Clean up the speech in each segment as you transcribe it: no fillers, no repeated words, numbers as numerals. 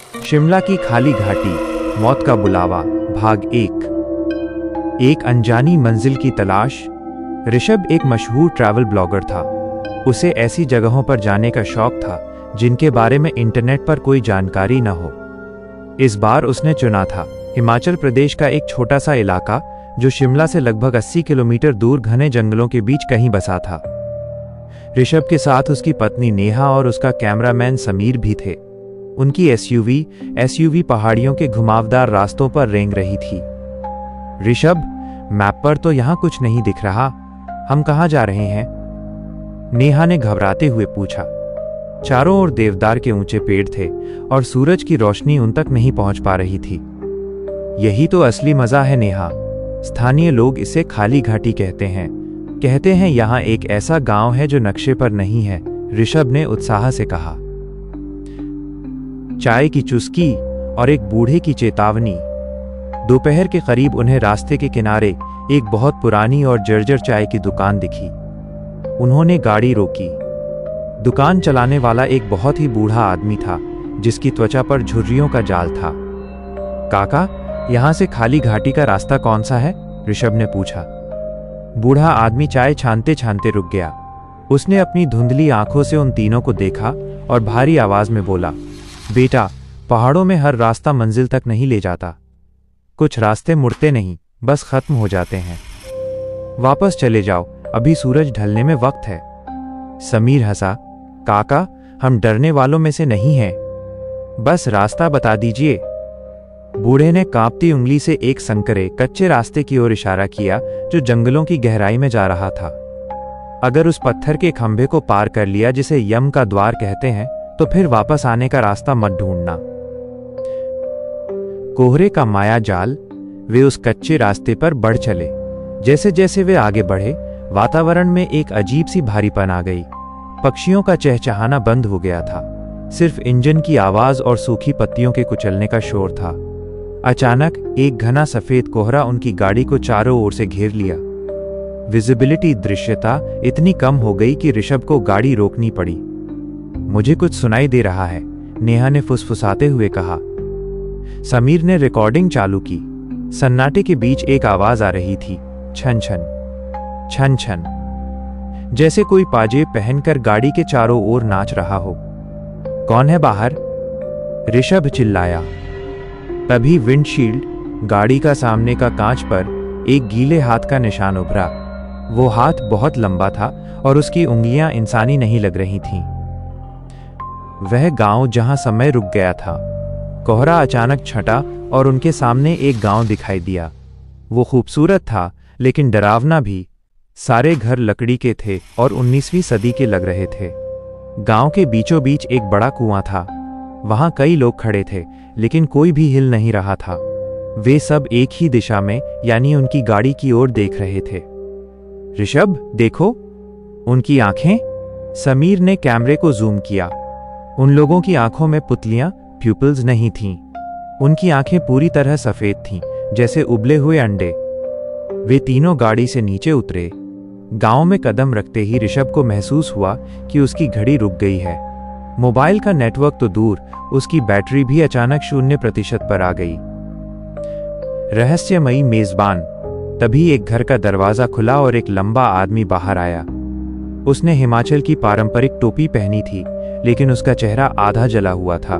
शिमला की खाली घाटी, मौत का बुलावा, भाग 1। एक अनजानी मंजिल की तलाश। ऋषभ एक मशहूर ट्रैवल ब्लॉगर था। उसे ऐसी जगहों पर जाने का शौक था जिनके बारे में इंटरनेट पर कोई जानकारी न हो। इस बार उसने चुना था हिमाचल प्रदेश का एक छोटा सा इलाका जो शिमला से लगभग 80 किलोमीटर दूर घने जंगलों के बीच कहीं बसा था। ऋषभ के साथ उसकी पत्नी नेहा और उसका कैमरामैन समीर भी थे। उनकी एसयूवी पहाड़ियों के घुमावदार रास्तों पर रेंग रही थी। ऋषभ, मैप पर तो यहाँ कुछ नहीं दिख रहा, हम कहाँ जा रहे हैं? नेहा ने घबराते हुए पूछा। चारों ओर देवदार के ऊंचे पेड़ थे और सूरज की रोशनी उन तक नहीं पहुंच पा रही थी। यही तो असली मजा है नेहा। स्थानीय लोग इसे खाली घाटी कहते हैं यहाँ एक ऐसा गांव है जो नक्शे पर नहीं है, ऋषभ ने उत्साह से कहा। चाय की चुस्की और एक बूढ़े की चेतावनी। दोपहर के करीब उन्हें रास्ते के किनारे एक बहुत पुरानी और जर्जर चाय की दुकान दिखी। उन्होंने गाड़ी रोकी। दुकान चलाने वाला एक बहुत ही बूढ़ा आदमी था जिसकी त्वचा पर झुर्रियों का जाल था। काका, यहां से खाली घाटी का रास्ता कौन सा है? ऋषभ ने पूछा। बूढ़ा आदमी चाय छानते छानते रुक गया। उसने अपनी धुंधली आंखों से उन तीनों को देखा और भारी आवाज में बोला, बेटा, पहाड़ों में हर रास्ता मंजिल तक नहीं ले जाता। कुछ रास्ते मुड़ते नहीं, बस खत्म हो जाते हैं। वापस चले जाओ, अभी सूरज ढलने में वक्त है। समीर हंसा। काका, हम डरने वालों में से नहीं हैं, बस रास्ता बता दीजिए। बूढ़े ने कांपती उंगली से एक संकरे कच्चे रास्ते की ओर इशारा किया जो जंगलों की गहराई में जा रहा था। अगर उस पत्थर के खंभे को पार कर लिया जिसे यम का द्वार कहते हैं तो फिर वापस आने का रास्ता मत ढूंढना। कोहरे का माया जाल। वे उस कच्चे रास्ते पर बढ़ चले। जैसे जैसे वे आगे बढ़े, वातावरण में एक अजीब सी भारीपन आ गई। पक्षियों का चहचहाना बंद हो गया था। सिर्फ इंजन की आवाज और सूखी पत्तियों के कुचलने का शोर था। अचानक एक घना सफेद कोहरा उनकी गाड़ी को चारों ओर से घेर लिया। विजिबिलिटी, दृश्यता इतनी कम हो गई कि ऋषभ को गाड़ी रोकनी पड़ी। मुझे कुछ सुनाई दे रहा है, नेहा ने फुसफुसाते हुए कहा। समीर ने रिकॉर्डिंग चालू की। सन्नाटे के बीच एक आवाज आ रही थी, छन छन छन छन, जैसे कोई पाजेब पहनकर गाड़ी के चारों ओर नाच रहा हो। कौन है बाहर? ऋषभ चिल्लाया। तभी विंडशील्ड, गाड़ी का सामने का कांच पर एक गीले हाथ का निशान उभरा। वो हाथ बहुत लंबा था और उसकी उंगलियां इंसानी नहीं लग रही थीं। वह गांव जहां समय रुक गया था। कोहरा अचानक छटा और उनके सामने एक गांव दिखाई दिया। वो खूबसूरत था लेकिन डरावना भी। सारे घर लकड़ी के थे और 19वीं सदी के लग रहे थे। गांव के बीचों बीच एक बड़ा कुआं था। वहां कई लोग खड़े थे लेकिन कोई भी हिल नहीं रहा था। वे सब एक ही दिशा में, यानी उनकी गाड़ी की ओर देख रहे थे। ऋषभ, देखो उनकी आंखें। समीर ने कैमरे को जूम किया। उन लोगों की आंखों में पुतलियां, प्यूपिल्स नहीं थीं। उनकी आंखें पूरी तरह सफेद थीं, जैसे उबले हुए अंडे। वे तीनों गाड़ी से नीचे उतरे। गांव में कदम रखते ही ऋषभ को महसूस हुआ कि उसकी घड़ी रुक गई है। मोबाइल का नेटवर्क तो दूर, उसकी बैटरी भी अचानक 0% पर आ गई। रहस्यमयी मेजबान। तभी एक घर का दरवाजा खुला और एक लंबा आदमी बाहर आया। उसने हिमाचल की पारंपरिक टोपी पहनी थी लेकिन उसका चेहरा आधा जला हुआ था।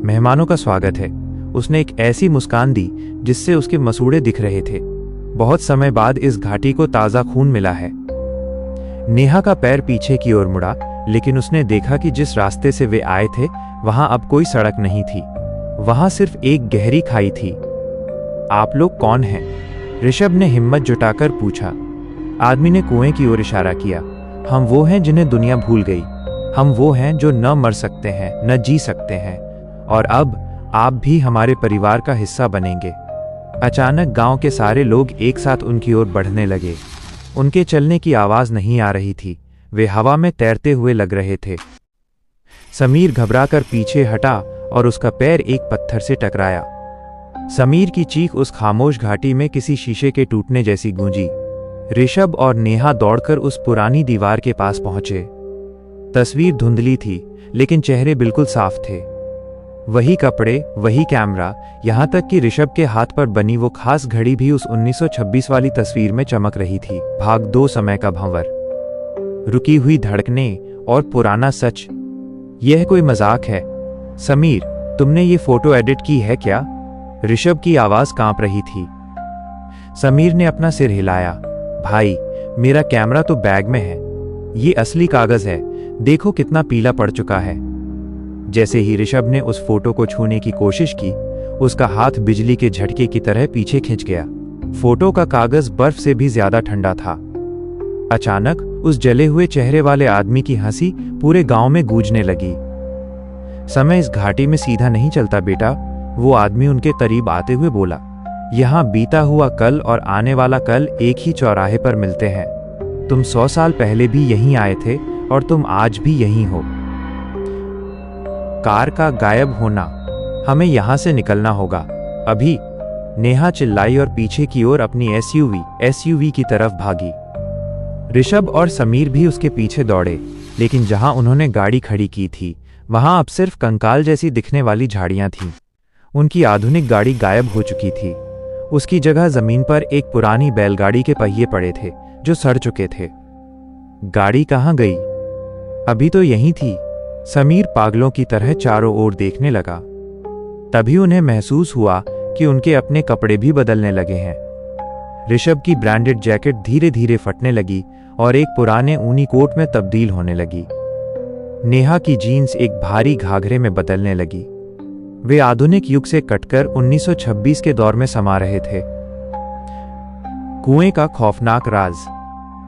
मेहमानों का स्वागत है। उसने एक ऐसी मुस्कान दी जिससे उसके मसूड़े दिख रहे थे। बहुत समय बाद इस घाटी को ताजा खून मिला है। नेहा का पैर पीछे की ओर मुड़ा, लेकिन उसने देखा कि जिस रास्ते से वे आए थे वहां अब कोई सड़क नहीं थी। वहां सिर्फ एक गहरी खाई थी। आप लोग कौन हैं? ऋषभ ने हिम्मत जुटाकर पूछा। आदमी ने कुएं की ओर इशारा किया। हम वो हैं जिन्हें दुनिया भूल गई। हम वो हैं जो न मर सकते हैं, न जी सकते हैं, और अब आप भी हमारे परिवार का हिस्सा बनेंगे। अचानक गांव के सारे लोग एक साथ उनकी ओर बढ़ने लगे। उनके चलने की आवाज नहीं आ रही थी, वे हवा में तैरते हुए लग रहे थे। समीर घबराकर पीछे हटा और उसका पैर एक पत्थर से टकराया। समीर की चीख उस खामोश घाटी में किसी शीशे के टूटने जैसी गूंजी। ऋषभ और नेहा दौड़कर उस पुरानी दीवार के पास पहुंचे। तस्वीर धुंधली थी लेकिन चेहरे बिल्कुल साफ थे। वही कपड़े, वही कैमरा, यहाँ तक कि ऋषभ के हाथ पर बनी वो खास घड़ी भी उस 1926 वाली तस्वीर में चमक रही थी। भाग 2 समय का भंवर, रुकी हुई धड़कनें और पुराना सच। यह कोई मजाक है? समीर, तुमने ये फोटो एडिट की है क्या? ऋषभ की आवाज कांप रही थी। समीर ने अपना सिर हिलाया। भाई, मेरा कैमरा तो बैग में है। ये असली कागज है, देखो कितना पीला पड़ चुका है। जैसे ही ऋषभ ने उस फोटो को छूने की कोशिश की, उसका हाथ बिजली के झटके की तरह पीछे खिंच गया। फोटो का कागज बर्फ से भी ज्यादा ठंडा था। अचानक उस जले हुए चेहरे वाले आदमी की हंसी पूरे गांव में गूंजने लगी। समय इस घाटी में सीधा नहीं चलता बेटा, वो आदमी उनके करीब आते हुए बोला। यहाँ बीता हुआ कल और आने वाला कल एक ही चौराहे पर मिलते हैं। तुम 100 साल पहले भी यहीं आए थे और तुम आज भी यहीं हो। कार का गायब होना, हमें यहां से निकलना होगा अभी, नेहा चिल्लाई और पीछे की ओर अपनी एसयूवी की तरफ भागी। ऋषभ और समीर भी उसके पीछे दौड़े, लेकिन जहां उन्होंने गाड़ी खड़ी की थी वहां अब सिर्फ कंकाल जैसी दिखने वाली झाड़ियां थीं। उनकी आधुनिक गाड़ी गायब हो चुकी थी। उसकी जगह जमीन पर एक पुरानी बैलगाड़ी के पहिए पड़े थे जो सड़ चुके थे। गाड़ी कहां गई? अभी तो यहीं थी। समीर पागलों की तरह चारों ओर देखने लगा। तभी उन्हें महसूस हुआ कि उनके अपने कपड़े भी बदलने लगे हैं। ऋषभ की ब्रांडेड जैकेट धीरे धीरे फटने लगी और एक पुराने ऊनी कोट में तब्दील होने लगी। नेहा की जीन्स एक भारी घाघरे में बदलने लगी। वे आधुनिक युग से कटकर 1926 के दौर में समा रहे थे। कुएं का खौफनाक राज।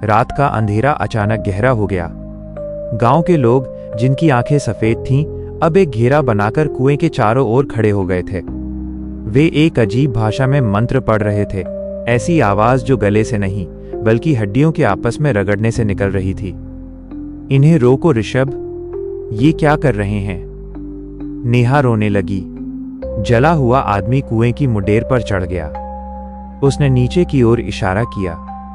रात का अंधेरा अचानक गहरा हो गया। गांव के लोग, जिनकी आंखें सफेद थीं, अब एक घेरा बनाकर कुएं के चारों ओर खड़े हो गए थे। वे एक अजीब भाषा में मंत्र पढ़ रहे थे, ऐसी आवाज जो गले से नहीं बल्कि हड्डियों के आपस में रगड़ने से निकल रही थी। इन्हें रोको ऋषभ, ये क्या कर रहे हैं? नेहा रोने लगी। जला हुआ आदमी कुएं की मुडेर पर चढ़ गया। उसने नीचे की ओर इशारा किया।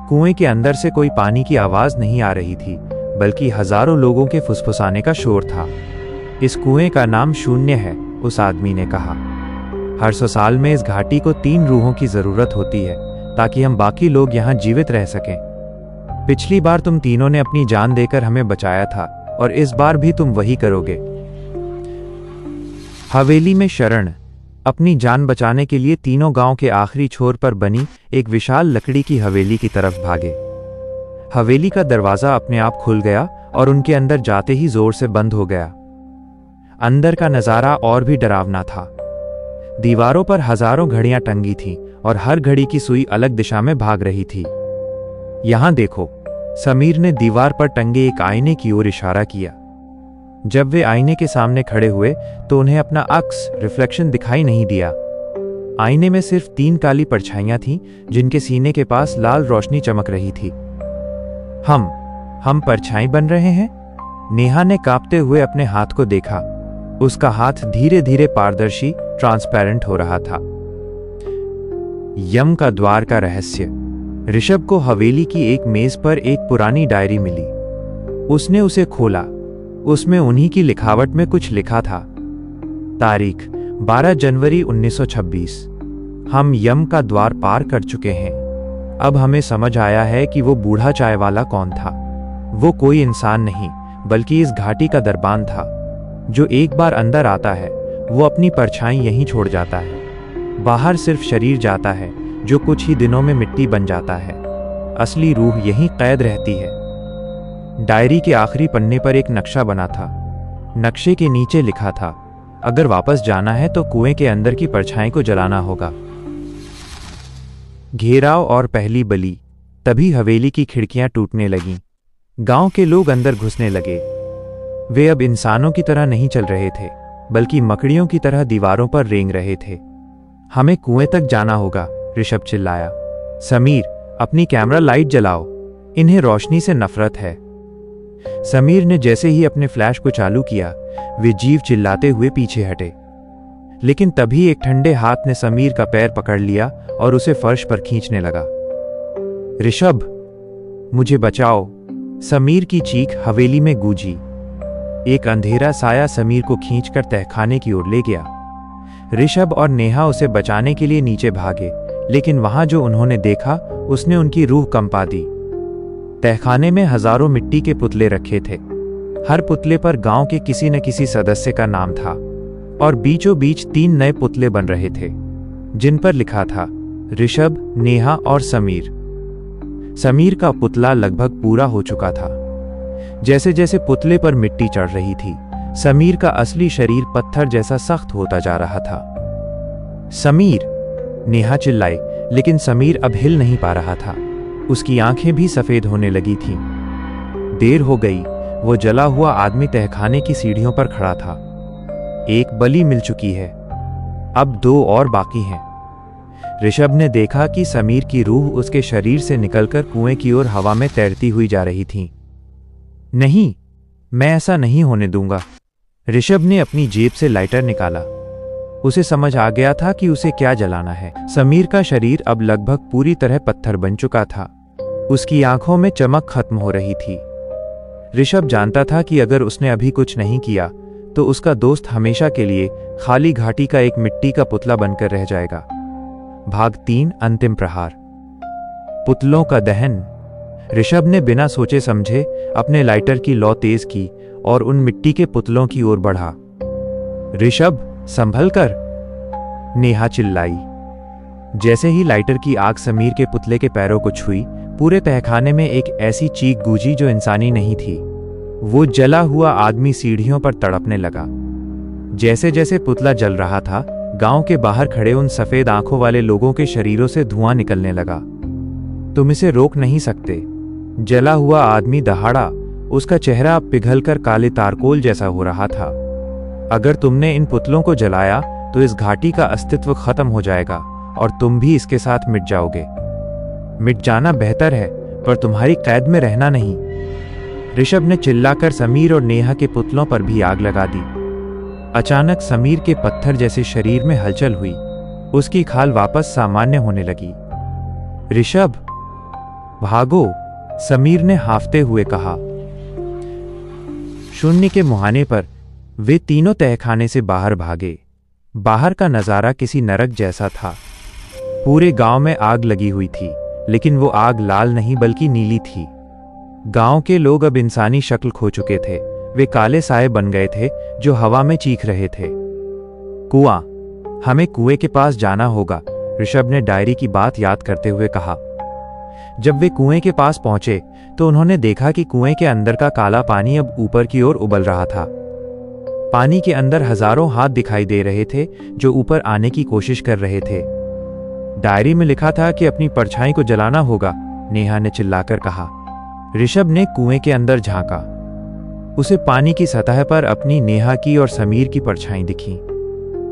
कुएं के अंदर से कोई पानी की आवाज नहीं आ रही थी, बल्कि हजारों लोगों के फुसफुसाने का शोर था। इस कुएं का नाम शून्य है, उस आदमी ने कहा। हर 100 साल में इस घाटी को 3 रूहों की जरूरत होती है ताकि हम बाकी लोग यहां जीवित रह सकें। पिछली बार तुम तीनों ने अपनी जान देकर हमें बचाया था और इस बार भी तुम वही करोगे। हवेली में शरण। अपनी जान बचाने के लिए तीनों गांव के आखिरी छोर पर बनी एक विशाल लकड़ी की हवेली की तरफ भागे। हवेली का दरवाजा अपने आप खुल गया और उनके अंदर जाते ही जोर से बंद हो गया। अंदर का नजारा और भी डरावना था। दीवारों पर हजारों घड़ियां टंगी थीं और हर घड़ी की सुई अलग दिशा में भाग रही थी। यहां देखो, समीर ने दीवार पर टंगे एक आईने की ओर इशारा किया। जब वे आईने के सामने खड़े हुए तो उन्हें अपना अक्स रिफ्लेक्शन दिखाई नहीं दिया। आईने में सिर्फ 3 काली परछाइयां थीं, जिनके सीने के पास लाल रोशनी चमक रही थी। हम परछाई बन रहे हैं? नेहा ने कांपते हुए अपने हाथ को देखा। उसका हाथ धीरे धीरे पारदर्शी, ट्रांसपेरेंट हो रहा था। यम का द्वार का रहस्य। ऋषभ को हवेली की एक मेज पर एक पुरानी डायरी मिली। उसने उसे खोला। उसमें उन्हीं की लिखावट में कुछ लिखा था। तारीख 12 जनवरी 1926। हम यम का द्वार पार कर चुके हैं। अब हमें समझ आया है कि वो बूढ़ा चाय वाला कौन था। वो कोई इंसान नहीं बल्कि इस घाटी का दरबान था। जो एक बार अंदर आता है वो अपनी परछाई यहीं छोड़ जाता है। बाहर सिर्फ शरीर जाता है जो कुछ ही दिनों में मिट्टी बन जाता है। असली रूह यहीं कैद रहती है। डायरी के आखिरी पन्ने पर एक नक्शा बना था। नक्शे के नीचे लिखा था, अगर वापस जाना है तो कुएं के अंदर की परछाई को जलाना होगा। घेराव और पहली बलि। तभी हवेली की खिड़कियां टूटने लगीं। गांव के लोग अंदर घुसने लगे। वे अब इंसानों की तरह नहीं चल रहे थे, बल्कि मकड़ियों की तरह दीवारों पर रेंग रहे थे। हमें कुएं तक जाना होगा, ऋषभ चिल्लाया। समीर, अपनी कैमरा लाइट जलाओ। इन्हें रोशनी से नफरत है। समीर ने जैसे ही अपने फ्लैश को चालू किया, वे जीव चिल्लाते हुए पीछे हटे। लेकिन तभी एक ठंडे हाथ ने समीर का पैर पकड़ लिया और उसे फर्श पर खींचने लगा। ऋषभ, मुझे बचाओ। समीर की चीख हवेली में गूंजी। एक अंधेरा साया समीर को खींचकर तहखाने की ओर ले गया। ऋषभ और नेहा उसे बचाने के लिए नीचे भागे, लेकिन वहां जो उन्होंने देखा उसने उनकी रूह कंपा दी। तहखाने में हजारों मिट्टी के पुतले रखे थे। हर पुतले पर गांव के किसी न किसी सदस्य का नाम था और बीचों बीच 3 नए पुतले बन रहे थे, जिन पर लिखा था ऋषभ, नेहा और समीर। समीर का पुतला लगभग पूरा हो चुका था। जैसे जैसे पुतले पर मिट्टी चढ़ रही थी, समीर का असली शरीर पत्थर जैसा सख्त होता जा रहा था। समीर, नेहा चिल्लाई, लेकिन समीर अब हिल नहीं पा रहा था। उसकी आंखें भी सफेद होने लगी थीं। देर हो गई। वो जला हुआ आदमी तहखाने की सीढ़ियों पर खड़ा था। एक बलि मिल चुकी है, अब 2 और बाकी हैं। ऋषभ ने देखा कि समीर की रूह उसके शरीर से निकलकर कुएं की ओर हवा में तैरती हुई जा रही थी। नहीं, मैं ऐसा नहीं होने दूंगा। ऋषभ ने अपनी जेब से लाइटर निकाला। उसे समझ आ गया था कि उसे क्या जलाना है। समीर का शरीर अब लगभग पूरी तरह पत्थर बन चुका था। उसकी आंखों में चमक खत्म हो रही थी। ऋषभ जानता था कि अगर उसने अभी कुछ नहीं किया तो उसका दोस्त हमेशा के लिए खाली घाटी का एक मिट्टी का पुतला बनकर रह जाएगा। भाग 3, अंतिम प्रहार। पुतलों का दहन। ऋषभ ने बिना सोचे समझे अपने लाइटर की लौ तेज की और उन मिट्टी के पुतलों की ओर बढ़ा। ऋषभ, संभल कर, नेहा चिल्लाई। जैसे ही लाइटर की आग समीर के पुतले के पैरों को छुई, पूरे तहखाने में एक ऐसी चीख गूंजी जो इंसानी नहीं थी। वो जला हुआ आदमी सीढ़ियों पर तड़पने लगा। जैसे जैसे पुतला जल रहा था, गांव के बाहर खड़े उन सफेद आंखों वाले लोगों के शरीरों से धुआं निकलने लगा। तुम इसे रोक नहीं सकते। जला हुआ आदमी दहाड़ा। उसका चेहरा अब पिघलकर काले तारकोल जैसा हो रहा था। अगर तुमने इन पुतलों को जलाया तो इस घाटी का अस्तित्व खत्म हो जाएगा और तुम भी इसके साथ मिट जाओगे। मिट जाना बेहतर है, पर तुम्हारी कैद में रहना नहीं। ऋषभ ने चिल्लाकर समीर और नेहा के पुतलों पर भी आग लगा दी। अचानक समीर के पत्थर जैसे शरीर में हलचल हुई। उसकी खाल वापस सामान्य होने लगी। ऋषभ, भागो, समीर ने हांफते हुए कहा। शून्य के मुहाने पर वे तीनों तहखाने से बाहर भागे। बाहर का नजारा किसी नरक जैसा था। पूरे गांव में आग लगी हुई थी, लेकिन वो आग लाल नहीं बल्कि नीली थी। गांव के लोग अब इंसानी शक्ल खो चुके थे। वे काले साए बन गए थे जो हवा में चीख रहे थे। कुआं, हमें कुएं के पास जाना होगा, ऋषभ ने डायरी की बात याद करते हुए कहा। जब वे कुएं के पास पहुंचे तो उन्होंने देखा कि कुएं के अंदर का काला पानी अब ऊपर की ओर उबल रहा था। पानी के अंदर हजारों हाथ दिखाई दे रहे थे जो ऊपर आने की कोशिश कर रहे थे। डायरी में लिखा था कि अपनी परछाई को जलाना होगा, नेहा ने चिल्लाकर कहा। ऋषभ ने कुएं के अंदर झांका। उसे पानी की सतह पर अपनी, नेहा की और समीर की परछाई दिखी,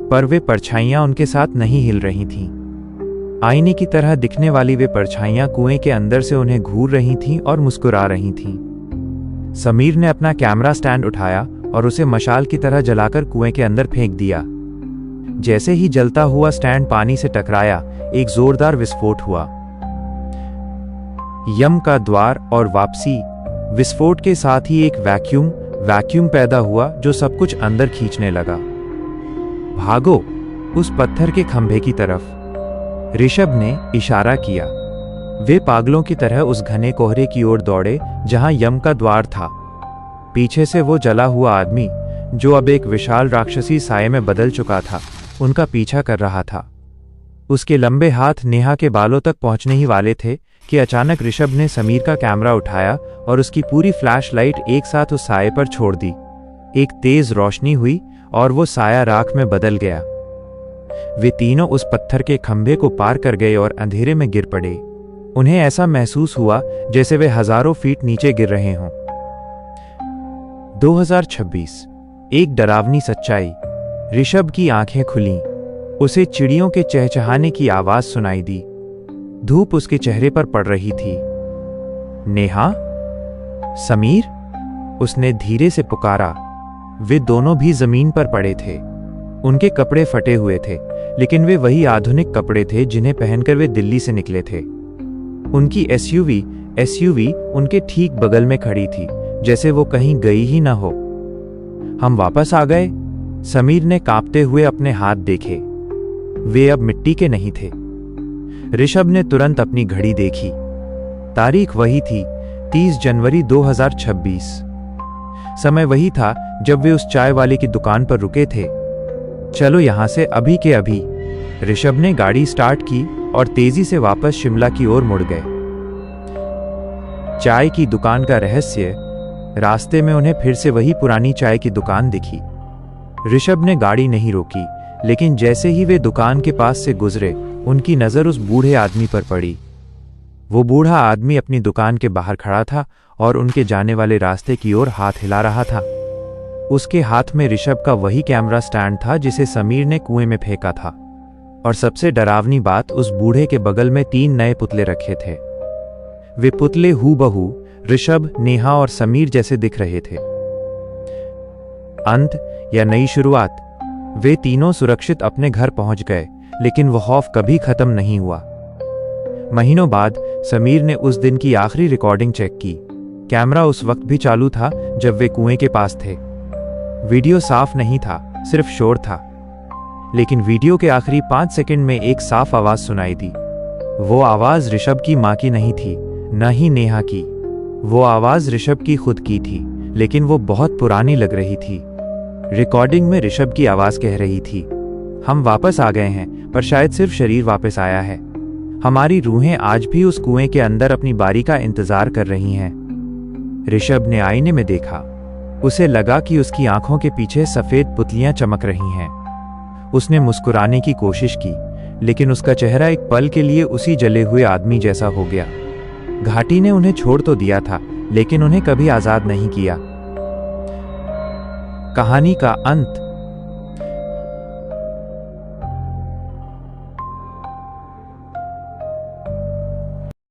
पर वे परछाइयां उनके साथ नहीं हिल रही थीं। आईने की तरह दिखने वाली वे परछाइयां कुएं के अंदर से उन्हें घूर रही थीं और मुस्कुरा रही थीं। समीर ने अपना कैमरा स्टैंड उठाया और उसे मशाल की तरह जलाकर कुएं के अंदर फेंक दिया। जैसे ही जलता हुआ स्टैंड पानी से टकराया, एक जोरदार विस्फोट हुआ। यम का द्वार और वापसी। विस्फोट के साथ ही एक वैक्यूम पैदा हुआ जो सब कुछ अंदर खींचने लगा। भागो, उस पत्थर के खंभे की तरफ, ऋषभ ने इशारा किया। वे पागलों की तरह उस घने कोहरे की ओर दौड़े जहां यम का द्वार था। पीछे से वो जला हुआ आदमी, जो अब एक विशाल राक्षसी साये में बदल चुका था, उनका पीछा कर रहा था। उसके लंबे हाथ नेहा के बालों तक पहुंचने ही वाले थे कि अचानक ऋषभ ने समीर का कैमरा उठाया और उसकी पूरी फ्लैश लाइट एक साथ उस साये पर छोड़ दी। एक तेज रोशनी हुई और वो साया राख में बदल गया। वे तीनों उस पत्थर के खंभे को पार कर गए और अंधेरे में गिर पड़े। उन्हें ऐसा महसूस हुआ जैसे वे हजारों फीट नीचे गिर रहे हों। 2026, एक डरावनी सच्चाई। ऋषभ की आंखें खुलीं। उसे चिड़ियों के चहचहाने की आवाज सुनाई दी। धूप उसके चेहरे पर पड़ रही थी। नेहा, समीर, उसने धीरे से पुकारा। वे दोनों भी जमीन पर पड़े थे। उनके कपड़े फटे हुए थे, लेकिन वे वही आधुनिक कपड़े थे जिन्हें पहनकर वे दिल्ली से निकले थे। उनकी एसयूवी उनके ठीक बगल में खड़ी थी, जैसे वो कहीं गई ही ना हो। हम वापस आ गए? समीर ने कांपते हुए अपने हाथ देखे। वे अब मिट्टी के नहीं थे। ऋषभ ने तुरंत अपनी घड़ी देखी। तारीख वही थी, 30 जनवरी 2026। समय वही था जब वे उस चाय वाले की दुकान पर रुके थे। चलो यहां से अभी के अभी। ऋषभ ने गाड़ी स्टार्ट की और तेजी से वापस शिमला की ओर मुड़ गए। चाय की दुकान का रहस्य। रास्ते में उन्हें फिर से वही पुरानी चाय की दुकान दिखी। ऋषभ ने गाड़ी नहीं रोकी, लेकिन जैसे ही वे दुकान के पास से गुजरे, उनकी नजर उस बूढ़े आदमी पर पड़ी। वो बूढ़ा आदमी अपनी दुकान के बाहर खड़ा था और उनके जाने वाले रास्ते की ओर हाथ हिला रहा था। उसके हाथ में ऋषभ का वही कैमरा स्टैंड था जिसे समीर ने कुएं में फेंका था। और सबसे डरावनी बात, उस बूढ़े के बगल में 3 नए पुतले रखे थे। वे पुतले हूबहू ऋषभ, नेहा और समीर जैसे दिख रहे थे। अंत या नई शुरुआत। वे तीनों सुरक्षित अपने घर पहुंच गए, लेकिन वह खौफ कभी खत्म नहीं हुआ। महीनों बाद समीर ने उस दिन की आखिरी रिकॉर्डिंग चेक की। कैमरा उस वक्त भी चालू था जब वे कुएं के पास थे। वीडियो साफ नहीं था, सिर्फ शोर था। लेकिन वीडियो के आखिरी 5 सेकंड में एक साफ आवाज सुनाई दी। वो आवाज ऋषभ की मां की नहीं थी, न ही नेहा की। वो आवाज ऋषभ की खुद की थी, लेकिन वो बहुत पुरानी लग रही थी। रिकॉर्डिंग में ऋषभ की आवाज कह रही थी, हम वापस आ गए हैं, पर शायद सिर्फ शरीर वापस आया है। हमारी रूहें आज भी उस कुएं के अंदर अपनी बारी का इंतजार कर रही हैं। ऋषभ ने आईने में देखा। उसे लगा कि उसकी आंखों के पीछे सफेद पुतलियां चमक रही हैं। उसने मुस्कुराने की कोशिश की, लेकिन उसका चेहरा एक पल के लिए उसी जले हुए आदमी जैसा हो गया। घाटी ने उन्हें छोड़ तो दिया था, लेकिन उन्हें कभी आजाद नहीं किया। कहानी का अंत।